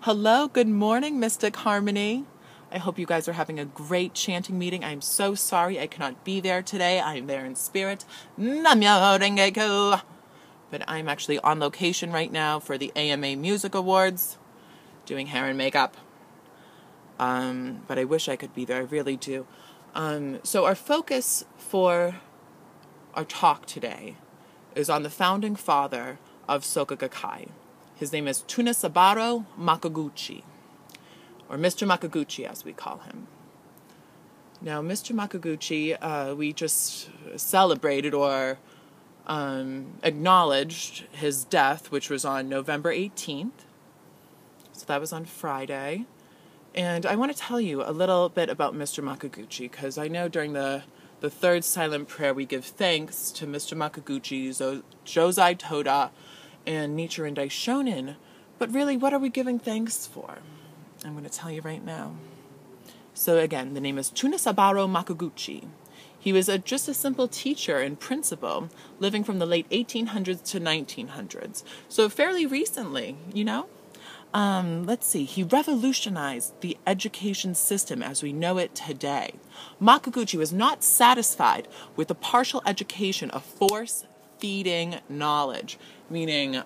Hello, good morning, Mystic Harmony. I hope you guys are having a great chanting meeting. I'm so sorry I cannot be there today. I'm there in spirit. Namyo Renge-kyo. But I'm actually on location right now for the AMA Music Awards, doing hair and makeup. But I wish I could be there. I really do. So our focus for our talk today is on the founding father of Soka Gakkai. His name is Tsunesaburo Makiguchi, or Mr. Makiguchi as we call him. Now, Mr. Makiguchi, we just celebrated or acknowledged his death, which was on November 18th. So that was on Friday. And I want to tell you a little bit about Mr. Makiguchi, because I know during the third silent prayer we give thanks to Mr. Makiguchi, Josei Toda, and Nichiren Daishonin. But really, what are we giving thanks for? I'm going to tell you right now. So again, the name is Tsunesaburo Makiguchi. He was just a simple teacher and principal, living from the late 1800s to 1900s. So fairly recently, you know? Let's see, he revolutionized the education system as we know it today. Makiguchi was not satisfied with the partial education of force-feeding knowledge, meaning,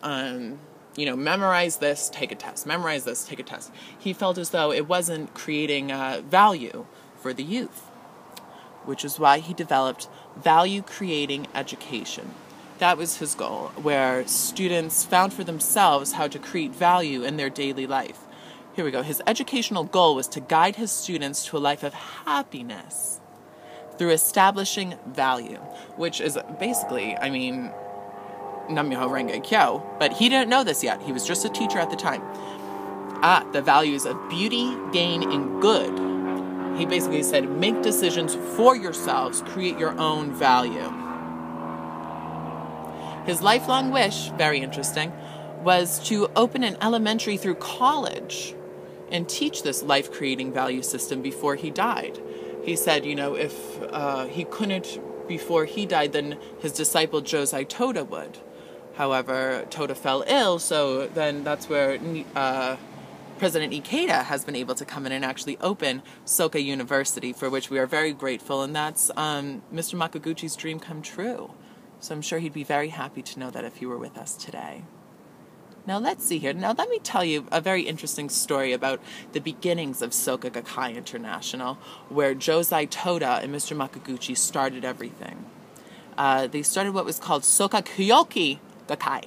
memorize this, take a test, memorize this, take a test. He felt as though it wasn't creating value for the youth, which is why he developed value-creating education. That was his goal, where students found for themselves how to create value in their daily life. Here we go. His educational goal was to guide his students to a life of happiness through establishing value, which is basically, Namyoho Renge-kyo, but he didn't know this yet. He was just a teacher at the time. The values of beauty, gain, and good. He basically said, make decisions for yourselves, create your own value. His lifelong wish, very interesting, was to open an elementary through college and teach this life-creating value system before he died. He said, if he couldn't before he died, then his disciple Josei Toda would. However, Toda fell ill, so then that's where President Ikeda has been able to come in and actually open Soka University, for which we are very grateful, and that's Mr. Makiguchi's dream come true. So I'm sure he'd be very happy to know that if he were with us today. Now let's see here. Now let me tell you a very interesting story about the beginnings of Soka Gakkai International, where Josei Toda and Mr. Makiguchi started everything. They started what was called Soka Kyoki Gakkai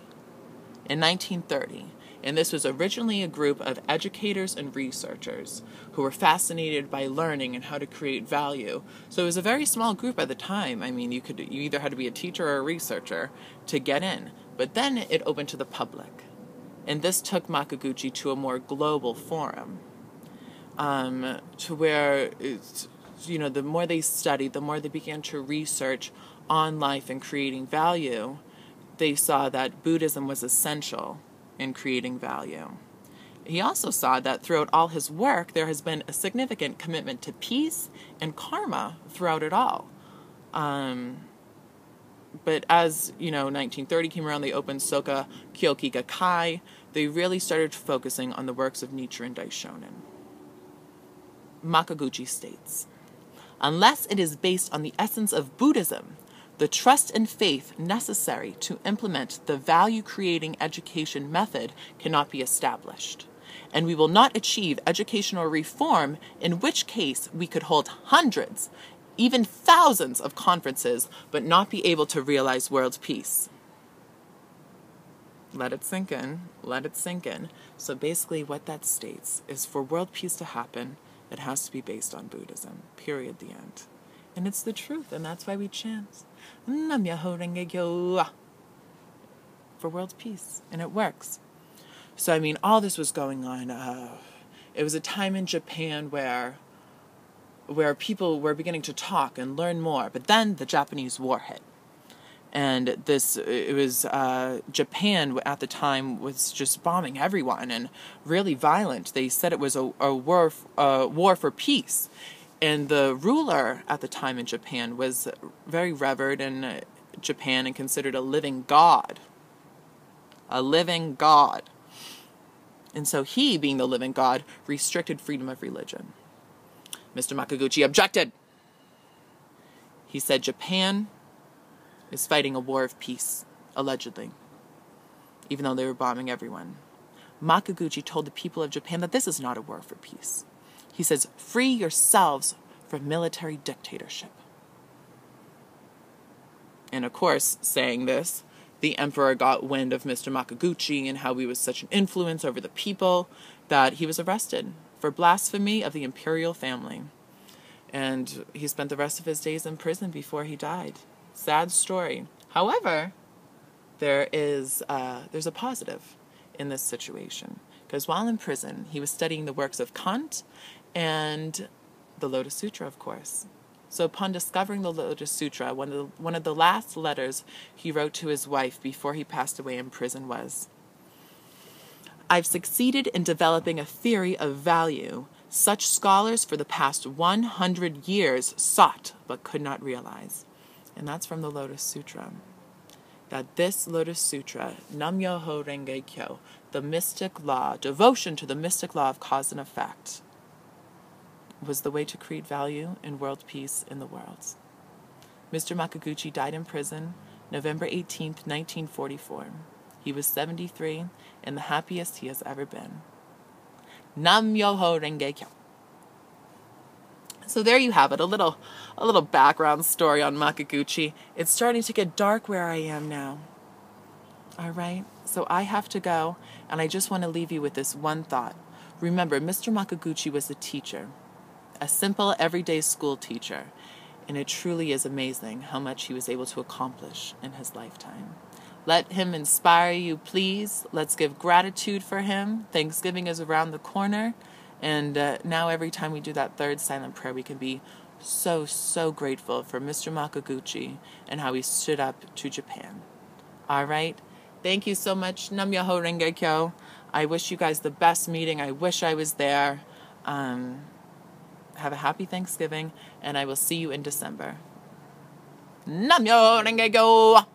in 1930. And this was originally a group of educators and researchers who were fascinated by learning and how to create value. So it was a very small group at the time. You either had to be a teacher or a researcher to get in. But then it opened to the public. And this took Makiguchi to a more global forum, to where, the more they studied, the more they began to research on life and creating value, they saw that Buddhism was essential in creating value. He also saw that throughout all his work, there has been a significant commitment to peace and karma throughout it all. But as, 1930 came around, they opened Soka Kyoki Gakkai. They really started focusing on the works of Nichiren Daishonin. Makiguchi states, unless it is based on the essence of Buddhism, the trust and faith necessary to implement the value-creating education method cannot be established, and we will not achieve educational reform, in which case we could hold hundreds, even thousands of conferences, but not be able to realize world peace. Let it sink in. Let it sink in. So basically what that states is for world peace to happen, it has to be based on Buddhism. Period. The end. And it's the truth, and that's why we chant Namyoho Renge-kyo for world peace, and it works. So, all this was going on. It was a time in Japan where people were beginning to talk and learn more, but then the Japanese war hit. And Japan at the time was just bombing everyone and really violent. They said it was a war for peace. And the ruler at the time in Japan was very revered in Japan and considered a living god. A living god. And so he, being the living God, restricted freedom of religion. Mr. Makiguchi objected. He said Japan is fighting a war of peace, allegedly, even though they were bombing everyone. Makiguchi told the people of Japan that this is not a war for peace. He says, free yourselves from military dictatorship. And of course, saying this, the emperor got wind of Mr. Makiguchi and how he was such an influence over the people that he was arrested for blasphemy of the imperial family. And he spent the rest of his days in prison before he died. Sad story. However, there's a positive in this situation. Because while in prison, he was studying the works of Kant and the Lotus Sutra, of course. So upon discovering the Lotus Sutra, one of the last letters he wrote to his wife before he passed away in prison was, I've succeeded in developing a theory of value such scholars for the past 100 years sought but could not realize. And that's from the Lotus Sutra. That this Lotus Sutra, Nam-myoho Renge Kyo, the mystic law, devotion to the mystic law of cause and effect, was the way to create value and world peace in the world. Mr. Makiguchi died in prison November 18th, 1944. He was 73 and the happiest he has ever been. Nam-myoho Renge Kyo. So there you have it, a little background story on Makiguchi. It's starting to get dark where I am now. All right, so I have to go, and I just want to leave you with this one thought. Remember, Mr. Makiguchi was a teacher, a simple, everyday school teacher, and it truly is amazing how much he was able to accomplish in his lifetime. Let him inspire you, please. Let's give gratitude for him. Thanksgiving is around the corner. And now every time we do that third silent prayer, we can be so, so grateful for Mr. Makiguchi and how he stood up to Japan. All right? Thank you so much. Nam-myoho Renge Kyo. I wish you guys the best meeting. I wish I was there. Have a happy Thanksgiving, and I will see you in December. Nam-myoho Renge Kyo.